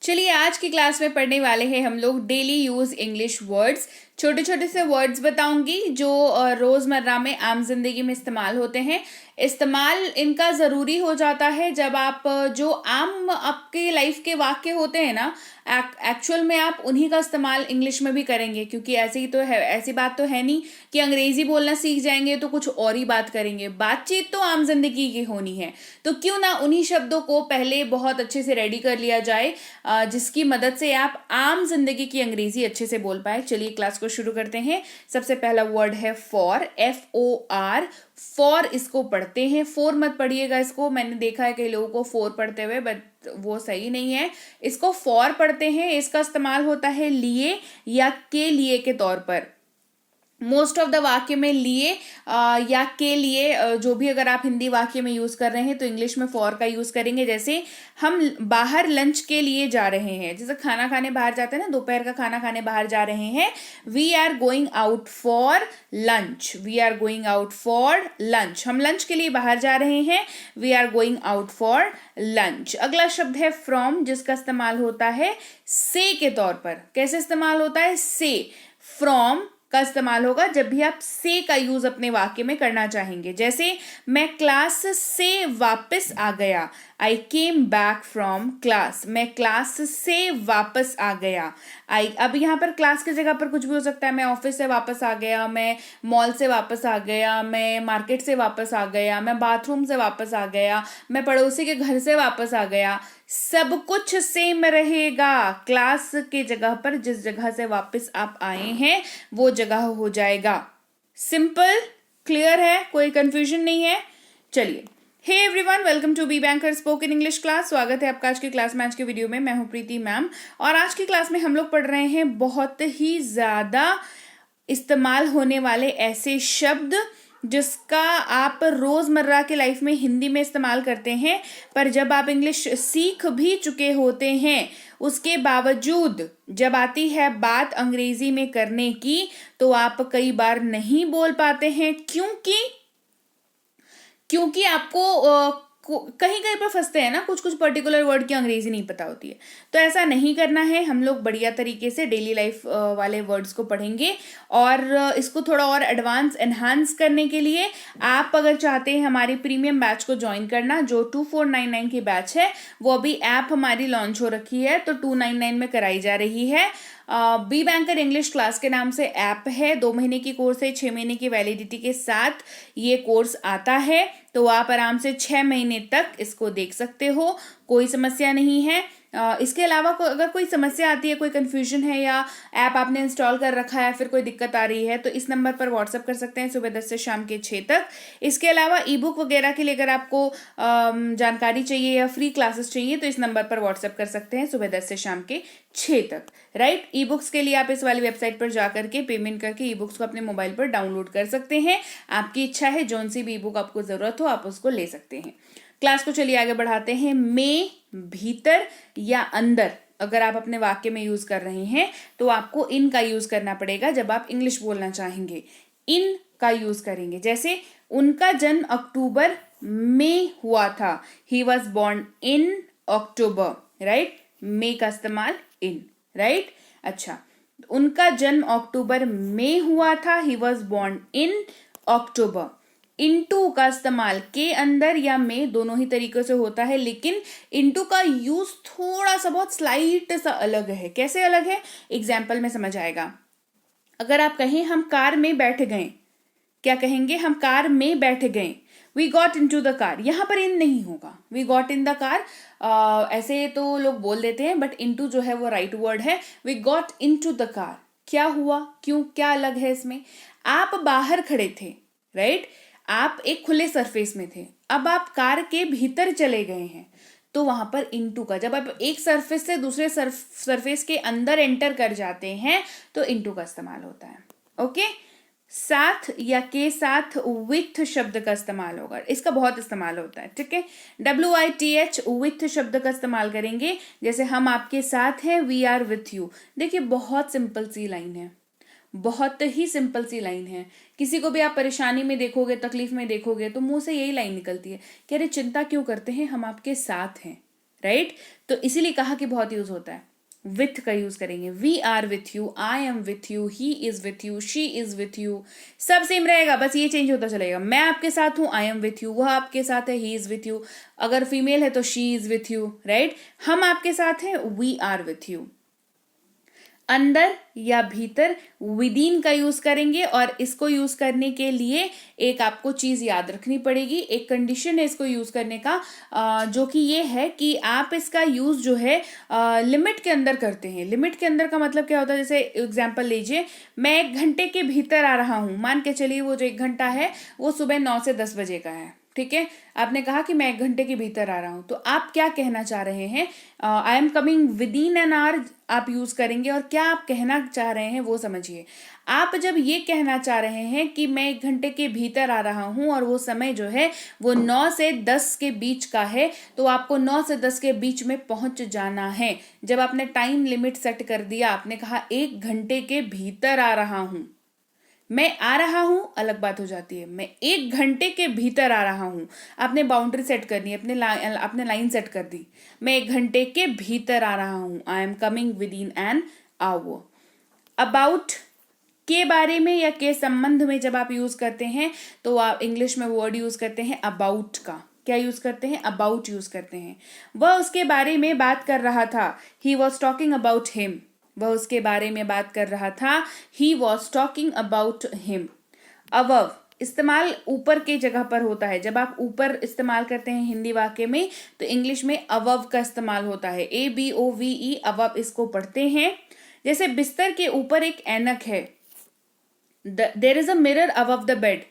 चलिए आज की क्लास में पढ़ने वाले हैं हम लोग डेली यूज इंग्लिश वर्ड्स। छोटे छोटे से वर्ड्स बताऊंगी जो रोजमर्रा में आम जिंदगी में इस्तेमाल होते हैं। इस्तेमाल इनका जरूरी हो जाता है जब आप जो आम आपके लाइफ के वाक्य होते हैं ना, एक्चुअल में आप उन्हीं का इस्तेमाल इंग्लिश में भी करेंगे, क्योंकि ऐसे ही तो है, ऐसी बात तो है नहीं कि अंग्रेजी बोलना सीख जाएंगे तो कुछ और ही बात करेंगे। बातचीत तो आम जिंदगी की होनी है, तो क्यों ना उन्हीं शब्दों को पहले बहुत अच्छे से रेडी कर लिया जाए जिसकी मदद से आप आम जिंदगी की अंग्रेजी अच्छे से बोल पाए। चलिए क्लास को शुरू करते हैं। सबसे पहला वर्ड है फॉर, FOR। फॉर इसको पढ़ते हैं, फोर मत पढ़िएगा इसको, मैंने देखा है कई लोगों को फोर पढ़ते हुए, बट वो सही नहीं है। इसको फॉर पढ़ते हैं। इसका इस्तेमाल होता है लिए या के लिए के तौर पर। मोस्ट ऑफ द वाक्य में लिए या के लिए जो भी अगर आप हिंदी वाक्य में यूज कर रहे हैं तो इंग्लिश में फॉर का यूज करेंगे। जैसे हम बाहर लंच के लिए जा रहे हैं, जैसे खाना खाने बाहर जाते हैं ना, दोपहर का खाना खाने बाहर जा रहे हैं। We are going out for lunch. We are going out for lunch, हम लंच के लिए बाहर जा रहे हैं। We are going out for lunch. अगला शब्द है फ्रॉम, जिसका इस्तेमाल होता है से के तौर पर। कैसे इस्तेमाल होता है? से। फ्रॉम का इस्तेमाल होगा जब भी आप से का यूज अपने वाक्य में करना चाहेंगे। जैसे मैं क्लास से वापस आ गया, आई केम बैक फ्रॉम क्लास। मैं क्लास से वापस आ गया। अब यहाँ पर क्लास की जगह पर कुछ भी हो सकता है। मैं ऑफिस से वापस आ गया, मैं मॉल से वापस आ गया, मैं मार्केट से वापस आ गया, मैं बाथरूम से वापस आ गया, मैं पड़ोसी के घर से वापस आ गया। सब कुछ सेम रहेगा। क्लास के जगह पर जिस जगह से वापस आप आए हैं वो जगह हो जाएगा। सिंपल, क्लियर है, कोई कंफ्यूजन नहीं है। चलिए, hey everyone, welcome to Be Banker spoken English class. स्वागत है आपका आज की क्लास में। आज के वीडियो में मैं हूं प्रीति मैम, और आज की क्लास में हम लोग पढ़ रहे हैं बहुत ही ज्यादा इस्तेमाल होने वाले ऐसे शब्द जिसका आप रोजमर्रा के लाइफ में हिंदी में इस्तेमाल करते हैं, पर जब आप इंग्लिश सीख भी चुके होते हैं उसके बावजूद जब आती है बात अंग्रेजी में करने की तो आप कई बार नहीं बोल पाते हैं। क्योंकि आपको कहीं कहीं पर फंसते हैं ना, कुछ कुछ पर्टिकुलर वर्ड की अंग्रेजी नहीं पता होती है। तो ऐसा नहीं करना है, हम लोग बढ़िया तरीके से डेली लाइफ वाले वर्ड्स को पढ़ेंगे। और इसको थोड़ा और एडवांस एनहांस करने के लिए आप अगर चाहते हैं हमारी प्रीमियम बैच को ज्वाइन करना, जो 2499 की बैच है, वो अभी ऐप हमारी लॉन्च हो रखी है, तो 299 में कराई जा रही है। बी बैंकर इंग्लिश क्लास के नाम से ऐप है। 2 महीने की कोर्स है, 6 महीने की वैलिडिटी के साथ ये कोर्स आता है, तो आप आराम से 6 महीने तक इसको देख सकते हो, कोई समस्या नहीं है। इसके अलावा अगर कोई समस्या आती है, कोई कंफ्यूजन है, या ऐप आपने इंस्टॉल कर रखा है फिर कोई दिक्कत आ रही है, तो इस नंबर पर व्हाट्सअप कर सकते हैं सुबह 10 से शाम के 6 तक। इसके अलावा ई बुक वगैरह के लिए अगर आपको जानकारी चाहिए या फ्री क्लासेस चाहिए तो इस नंबर पर व्हाट्सअप कर सकते हैं सुबह 10 से शाम के 6 तक। राइट, ई बुक्स के लिए आप इस वाली वेबसाइट पर जाकर के पेमेंट करके ई बुक्स को अपने मोबाइल पर डाउनलोड कर सकते हैं। आपकी इच्छा है, जौन सी भी ई बुक आपको जरूरत हो आप उसको ले सकते हैं। क्लास को चलिए आगे बढ़ाते हैं। में, भीतर या अंदर अगर आप अपने वाक्य में यूज कर रहे हैं तो आपको इन का यूज करना पड़ेगा। जब आप इंग्लिश बोलना चाहेंगे इन का यूज करेंगे। जैसे उनका जन्म अक्टूबर में हुआ था, he was born in October. Right, में का इस्तेमाल इन। राइट, अच्छा, उनका जन्म अक्टूबर में हुआ था, he was born in October. Into का इस्तेमाल के अंदर या में दोनों ही तरीकों से होता है, लेकिन इनटू का यूज थोड़ा सा बहुत स्लाइट सा अलग है। कैसे अलग है? एग्जाम्पल में समझ आएगा। अगर आप कहें हम कार में बैठ गए, क्या कहेंगे? हम कार में बैठ गए। We got in to the car, यहां पर इन नहीं होगा। We got in the car ऐसे तो लोग बोल देते हैं, बट इनटू जो है वो राइट वर्ड है। We got in to the car, क्या हुआ, क्यों, क्या अलग है इसमें? आप बाहर खड़े थे, राइट, आप एक खुले सरफेस में थे, अब आप कार के भीतर चले गए हैं, तो वहां पर इनटू का, जब आप एक सरफेस से दूसरे सरफेस के अंदर एंटर कर जाते हैं तो इनटू का इस्तेमाल होता है। ओके, साथ या के साथ विथ शब्द का इस्तेमाल होगा, इसका बहुत इस्तेमाल होता है। ठीक है, WITH विथ शब्द का इस्तेमाल करेंगे। जैसे हम आपके साथ हैं, वी आर विथ यू। देखिए बहुत सिंपल सी लाइन है, बहुत ही सिंपल सी लाइन है। किसी को भी आप परेशानी में देखोगे, तकलीफ में देखोगे तो मुंह से यही लाइन निकलती है कि अरे चिंता क्यों करते हैं, हम आपके साथ हैं। राइट। तो इसीलिए कहा कि बहुत यूज होता है। विथ का यूज करेंगे, we are with you, I am with you, he is with you, she is with you, सब सेम रहेगा, बस ये चेंज होता चलेगा। मैं आपके साथ हूं, आई एम विथ यू, वह आपके साथ है, ही इज विथ यू, अगर फीमेल है तो she is with you, right. हम आपके साथ हैं, वी आर विथ यू। अंदर या भीतर विदिन का यूज करेंगे, और इसको यूज करने के लिए एक आपको चीज याद रखनी पड़ेगी, एक कंडीशन है इसको यूज करने का, जो कि ये है कि आप इसका यूज जो है लिमिट के अंदर करते हैं। लिमिट के अंदर का मतलब क्या होता है, जैसे एग्जांपल लीजिए, मैं 1 घंटे के भीतर आ रहा हूं, मान के चलिए वो जो 1 घंटा है वो सुबह 9 से 10 बजे का है, ठीक है। आपने कहा कि मैं 1 घंटे के भीतर आ रहा हूं, तो आप क्या कहना चाह रहे हैं, I am coming with in an hour आप यूज करेंगे, और क्या आप कहना चाह रहे हैं वो समझिए। आप जब ये कहना चाह रहे हैं कि मैं 1 घंटे के भीतर आ रहा हूं और वो समय जो है वो 9 से 10 के बीच का है, तो आपको 9 से 10 के बीच में पहुंच जाना है। जब आपने टाइम लिमिट सेट कर दिया, आपने कहा 1 घंटे के भीतर आ रहा हूं, मैं आ रहा हूं अलग बात हो जाती है, मैं 1 घंटे के भीतर आ रहा हूं, आपने बाउंड्री सेट करनी है, अपने लाइन सेट कर दी, मैं 1 घंटे के भीतर आ रहा हूं, I am coming with in an hour. About के बारे में या के संबंध में जब आप यूज करते हैं तो आप इंग्लिश में वर्ड यूज करते हैं अबाउट का। क्या यूज करते हैं, अबाउट यूज करते हैं। वह उसके बारे में बात कर रहा था, he was talking about him, वह उसके बारे में बात कर रहा था, he was talking about him. Above इस्तेमाल ऊपर के जगह पर होता है, जब आप ऊपर इस्तेमाल करते हैं हिंदी वाक्य में तो इंग्लिश में अबव का इस्तेमाल होता है, ABOVE, अबव इसको पढ़ते हैं। जैसे बिस्तर के ऊपर एक ऐनक है, there is a mirror above the bed,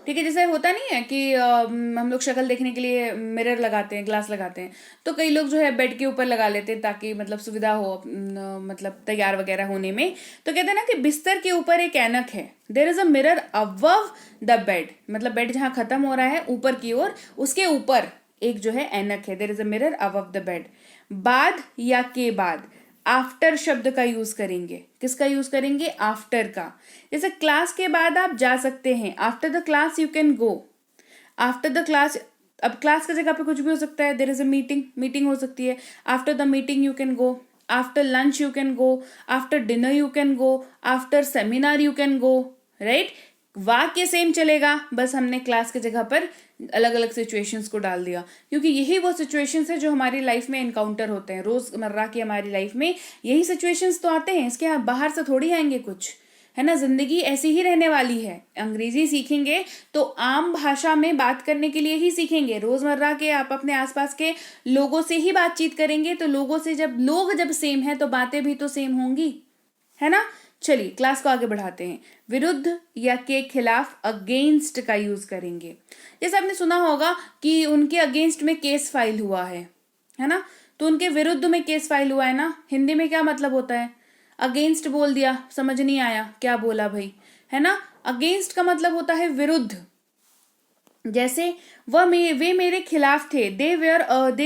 ठीक है। जैसे होता नहीं है कि हम लोग शक्ल देखने के लिए मिरर लगाते हैं, ग्लास लगाते हैं, तो कई लोग जो है बेड के ऊपर लगा लेते हैं ताकि मतलब सुविधा हो मतलब तैयार वगैरह होने में। तो कहते हैं ना कि बिस्तर के ऊपर एक ऐनक है, there is a mirror above the bed, मतलब बेड जहां खत्म हो रहा है ऊपर की ओर, उसके ऊपर एक जो है ऐनक है, there is a mirror above the bed. बाद या के बाद आफ्टर शब्द का यूज करेंगे, किसका यूज करेंगे, आफ्टर का। जैसे क्लास के बाद आप जा सकते हैं, after the class you can go, after the class, अब क्लास की जगह पे कुछ भी हो सकता है, there is a meeting, meeting हो सकती है, after the meeting you can go, after lunch you can go, after dinner you can go, after seminar you can go, right. वाक्य सेम चलेगा, बस हमने क्लास की जगह पर अलग अलग सिचुएशंस को डाल दिया, क्योंकि यही वो सिचुएशंस है जो हमारी लाइफ में एनकाउंटर होते हैं, रोजमर्रा की हमारी लाइफ में यही सिचुएशंस तो आते हैं, इसके बाहर से थोड़ी आएंगे कुछ, है ना। जिंदगी ऐसी ही रहने वाली है। अंग्रेजी सीखेंगे तो आम भाषा में बात करने के लिए ही सीखेंगे, रोजमर्रा के आप अपने आसपास के लोगों से ही बातचीत करेंगे, तो लोगों से जब सेम है तो बातें भी तो सेम होंगी, है ना। चलिए क्लास को आगे बढ़ाते हैं। विरुद्ध या के खिलाफ अगेंस्ट का यूज करेंगे। जैसे आपने सुना होगा कि उनके अगेंस्ट में केस फाइल हुआ है ना, तो उनके विरुद्ध में केस फाइल हुआ है ना, हिंदी में क्या मतलब होता है, अगेंस्ट बोल दिया, समझ नहीं आया क्या बोला भाई, है ना। अगेंस्ट का मतलब होता है विरुद्ध। जैसे वे मेरे खिलाफ थे, दे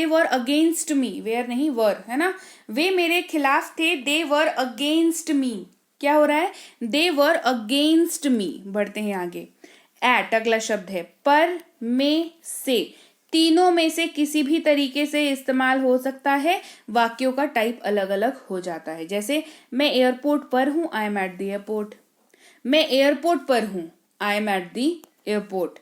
वर अगेंस्ट मी, वेयर नहीं वर, है ना। वे मेरे खिलाफ थे, दे वर अगेंस्ट मी, क्या हो रहा है, दे वर अगेंस्ट मी। बढ़ते हैं आगे। एट अगला शब्द है, पर, में, से, तीनों में से किसी भी तरीके से इस्तेमाल हो सकता है, वाक्यों का टाइप अलग अलग हो जाता है। जैसे मैं एयरपोर्ट पर हूं, I am at the airport, मैं एयरपोर्ट पर हूं, I am at the airport.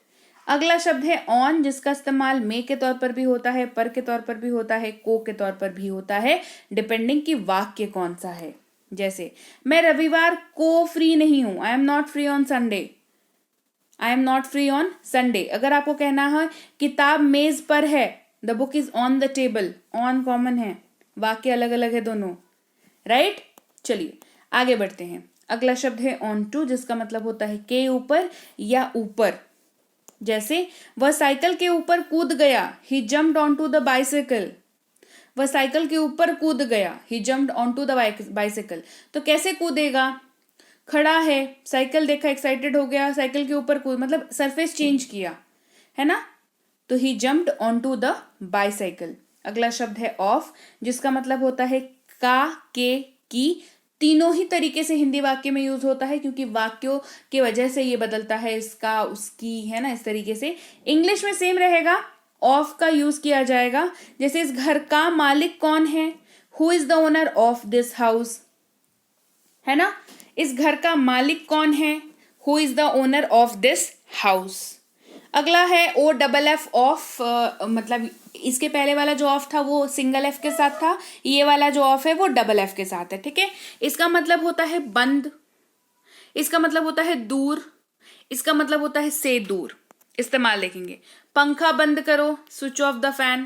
अगला शब्द है ऑन, जिसका इस्तेमाल मे के तौर पर भी होता है, पर के तौर पर भी होता है, को के तौर पर भी होता है, डिपेंडिंग कि वाक्य कौन सा है। जैसे मैं रविवार को फ्री नहीं हूं, I am not free on Sunday, I am not free on Sunday. अगर आपको कहना है किताब मेज पर है, the book is on the table, on common है, वाक्य अलग अलग है दोनों, राइट। चलिए आगे बढ़ते हैं। अगला शब्द है ऑन टू, जिसका मतलब होता है के ऊपर या ऊपर। जैसे वह साइकिल के ऊपर कूद गया, he jumped on to the bicycle, वह साइकिल के ऊपर कूद गया, he jumped on to the bicycle. तो कैसे कूदेगा, खड़ा है, साइकिल देखा, एक्साइटेड हो गया, साइकिल के ऊपर कूद, मतलब सरफेस चेंज किया, है ना, तो he jumped on to the bicycle. अगला शब्द है ऑफ, जिसका मतलब होता है का, के, की। तीनों ही तरीके से हिंदी वाक्य में यूज होता है, क्योंकि वाक्यों के वजह से ये बदलता है, इसका, उसकी, है ना, इस तरीके से। इंग्लिश में सेम रहेगा, ऑफ का यूज किया जाएगा। जैसे इस घर का मालिक कौन है, who is the owner of this house, है ना। इस घर का मालिक कौन है, who is the owner of this house. अगला है ओ डबल एफ ऑफ, मतलब इसके पहले वाला जो ऑफ था वो सिंगल एफ के साथ था, ये वाला जो ऑफ है वो डबल एफ के साथ है, ठीक है। इसका मतलब होता है बंद, इसका मतलब होता है दूर, इसका मतलब होता है से दूर। इस्तेमाल देखेंगे, पंखा बंद करो, स्विच ऑफ द फैन,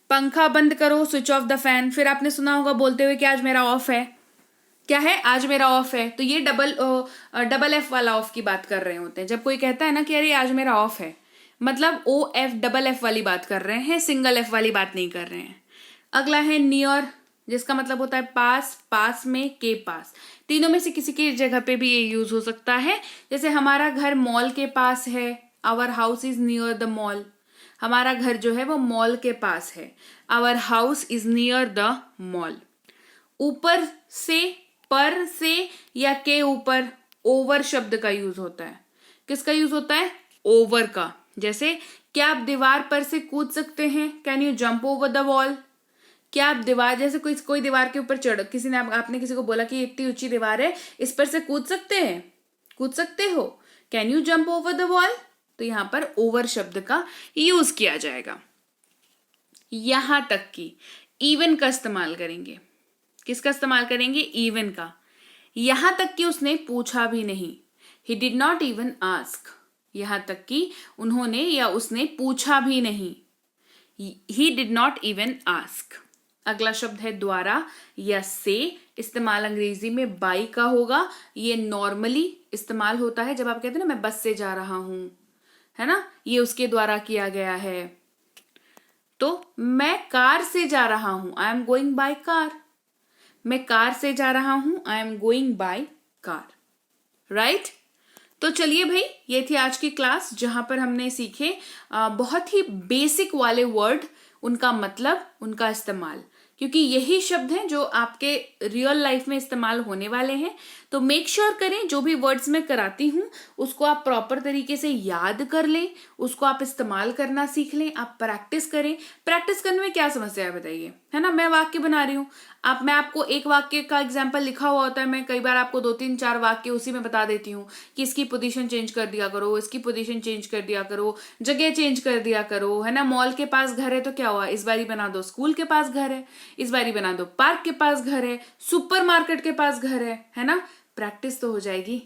पंखा बंद करो, स्विच ऑफ द फैन। फिर आपने सुना होगा बोलते हुए कि आज मेरा ऑफ है, क्या है, आज मेरा ऑफ है। तो ये डबल एफ वाला ऑफ की बात कर रहे होते हैं। जब कोई कहता है ना कि अरे आज मेरा ऑफ है, मतलब ओ एफ डबल एफ वाली बात कर रहे हैं, सिंगल एफ वाली बात नहीं कर रहे हैं। अगला है नियर, जिसका मतलब होता है पास, पास में, के पास। तीनों में से किसी की जगह पे भी ये यूज हो सकता है। जैसे हमारा घर मॉल के पास है, our house is near the mall. हमारा घर जो है वो मॉल के पास है, our house is near the mall. ऊपर से, पर से या के ऊपर ओवर शब्द का यूज होता है। किसका यूज होता है, ओवर का। जैसे क्या आप दीवार पर से कूद सकते हैं, can you jump over the wall. क्या आप दीवार, जैसे कोई दीवार के ऊपर चढ़, किसी ने आपने किसी को बोला कि इतनी ऊंची दीवार है, इस पर से कूद सकते हैं, कूद सकते हो, can you jump over the wall. तो यहां पर ओवर शब्द का यूज किया जाएगा। यहां तक कि इवन का इस्तेमाल करेंगे। किसका इस्तेमाल करेंगे, इवन का। यहां तक कि उसने पूछा भी नहीं, he did not even ask. यहां तक कि उन्होंने या उसने पूछा भी नहीं, he did not even ask. अगला शब्द है द्वारा या से। इस्तेमाल अंग्रेजी में बाई का होगा। ये नॉर्मली इस्तेमाल होता है जब आप कहते हैं ना मैं बस से जा रहा हूं, है ना, ये उसके द्वारा किया गया है। तो मैं कार से जा रहा हूं, I am going by car. मैं कार से जा रहा हूं, I am going by car, right. तो चलिए भाई, ये थी आज की क्लास जहां पर हमने सीखे बहुत ही बेसिक वाले वर्ड, उनका मतलब, उनका इस्तेमाल, क्योंकि यही शब्द हैं जो आपके रियल लाइफ में इस्तेमाल होने वाले हैं। तो मेक श्योर करें जो भी वर्ड्स मैं कराती हूं उसको आप प्रॉपर तरीके से याद कर लें, उसको आप इस्तेमाल करना सीख लें, आप प्रैक्टिस करें। प्रैक्टिस करने में क्या समस्या है बताइए, है ना। मैं वाक्य बना रही हूँ, मैं आपको एक वाक्य का एग्जाम्पल लिखा हुआ होता है, मैं कई बार आपको 2-3-4 वाक्य उसी में बता देती हूँ कि इसकी पोजीशन चेंज कर दिया करो, इसकी पोजीशन चेंज कर दिया करो, जगह चेंज कर दिया करो, है ना। मॉल के पास घर है तो क्या हुआ, इस बारी बना दो स्कूल के पास घर है, इस बारी बना दो पार्क के पास घर है, सुपरमार्केट के पास घर है ना। प्रैक्टिस तो हो जाएगी।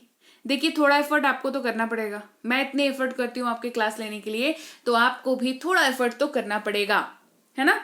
देखिए थोड़ा एफर्ट आपको तो करना पड़ेगा। मैं इतने एफर्ट करती हूँ आपके क्लास लेने के लिए, तो आपको भी थोड़ा एफर्ट तो करना पड़ेगा, है ना।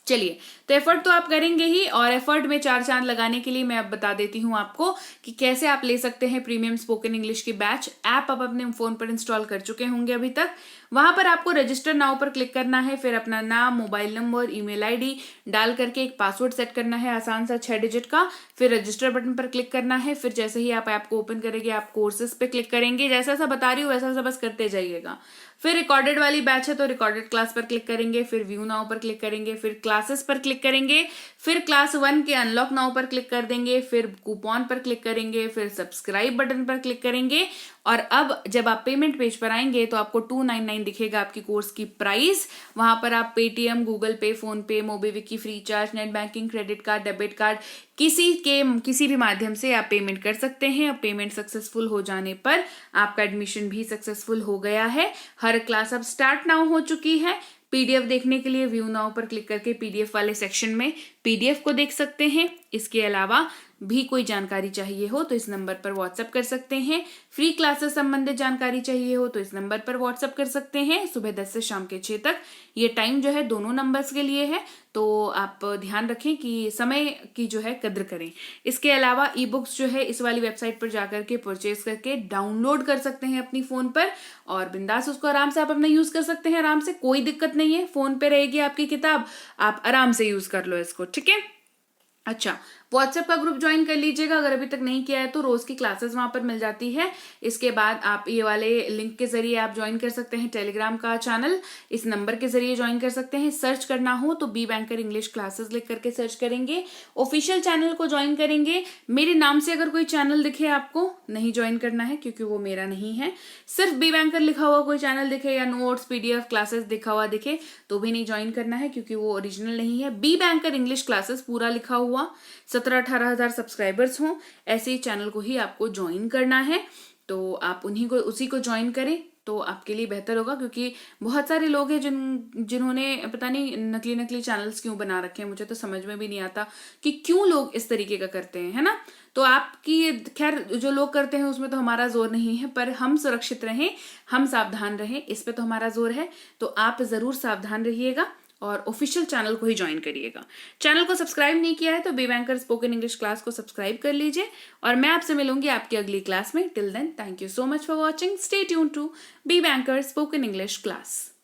चलिए, तो एफर्ट तो आप करेंगे ही, और एफर्ट में 4 चांद लगाने के लिए मैं अब बता देती हूँ आपको कि कैसे आप ले सकते हैं प्रीमियम स्पोकन इंग्लिश की बैच। ऐप आप अपने फोन पर इंस्टॉल कर चुके होंगे अभी तक। वहां पर आपको रजिस्टर नाउ पर क्लिक करना है, फिर अपना नाम, मोबाइल नंबर, ईमेल आईडी डाल करके एक पासवर्ड सेट करना है आसान सा 6 डिजिट का, फिर रजिस्टर बटन पर क्लिक करना है। फिर जैसे ही आप ऐप को ओपन करेंगे आप कोर्सेज पे क्लिक करेंगे, जैसा सा बता रही हूँ वैसा सा बस करते जाइएगा। फिर रिकॉर्डेड वाली बैच है तो रिकॉर्डेड क्लास पर क्लिक करेंगे, फिर व्यू नाउ पर क्लिक करेंगे, फिर क्लासेस पर क्लिक करेंगे, फिर क्लास 1 के अनलॉक नाउ पर क्लिक कर देंगे, फिर कूपन पर क्लिक करेंगे, फिर सब्सक्राइब बटन पर क्लिक करेंगे। और अब जब आप पेमेंट पेज पर आएंगे तो आपको 299 दिखेगा आपकी कोर्स की प्राइस। वहां पर आप Paytm, Google pay, PhonePe, MobiKwik, Freecharge, net banking, credit card, debit card, किसी भी माध्यम से आप पेमेंट कर सकते हैं। अब पेमेंट सक्सेसफुल हो जाने पर आपका एडमिशन भी सक्सेसफुल हो गया है। हर क्लास अब स्टार्ट नाउ हो चुकी है। पीडीएफ देखने के लिए व्यू नाउ पर क्लिक करके पीडीएफ वाले सेक्शन में पीडीएफ को देख सकते हैं। इसके अलावा भी कोई जानकारी चाहिए हो तो इस नंबर पर व्हाट्सएप कर सकते हैं। फ्री क्लासेस संबंधित जानकारी चाहिए हो तो इस नंबर पर व्हाट्सएप कर सकते हैं। सुबह 10 से शाम के 6 तक ये टाइम जो है दोनों नंबर्स के लिए है, तो आप ध्यान रखें कि समय की जो है कद्र करें। इसके अलावा ई बुक्स जो है इस वाली वेबसाइट पर जाकर के परचेज करके डाउनलोड कर सकते हैं अपनी फोन पर, और बिंदास उसको आराम से आप अपना यूज कर सकते हैं। आराम से, कोई दिक्कत नहीं है, फोन पे रहेगी आपकी किताब, आप आराम से यूज कर लो इसको, ठीक है। अच्छा, व्हाट्सएप का ग्रुप ज्वाइन कर लीजिएगा अगर अभी तक नहीं किया है तो। रोज की क्लासेस वहां पर मिल जाती है। इसके बाद आप ये वाले लिंक के जरिए आप ज्वाइन कर सकते हैं टेलीग्राम का चैनल। इस नंबर के जरिए ज्वाइन कर सकते हैं। सर्च करना हो तो बी बैंकर इंग्लिश क्लासेस लिख करके सर्च करेंगे। ऑफिशियल चैनल को ज्वाइन करेंगे। मेरे नाम से अगर कोई चैनल दिखे आपको, नहीं ज्वाइन करना है क्योंकि वो मेरा नहीं है। सिर्फ बी बैंकर लिखा हुआ कोई चैनल दिखे या नोट्स पीडीएफ क्लासेस दिखा हुआ दिखे तो भी नहीं ज्वाइन करना है क्योंकि वो ओरिजिनल नहीं है। बी बैंकर इंग्लिश क्लासेस पूरा लिखा हुआ 17-18 हजार सब्सक्राइबर्स हों ऐसे ही चैनल को ही आपको ज्वाइन करना है। तो आप उसी को ज्वाइन करें तो आपके लिए बेहतर होगा, क्योंकि बहुत सारे लोग हैं जिन्होंने पता नहीं नकली चैनल्स क्यों बना रखे हैं। मुझे तो समझ में भी नहीं आता कि क्यों लोग इस तरीके का करते हैं, है ना। तो आपकी खैर जो लोग करते हैं उसमें तो हमारा जोर नहीं है, पर हम सुरक्षित रहें, हम सावधान रहें, इस पे तो हमारा जोर है। तो आप जरूर सावधान रहिएगा और ऑफिशियल चैनल को ही ज्वाइन करिएगा। चैनल को सब्सक्राइब नहीं किया है तो Be Banker spoken English class को सब्सक्राइब कर लीजिए और मैं आपसे मिलूंगी आपकी अगली क्लास में। Till then, thank you so much for watching. Stay tune to Be Banker spoken English class.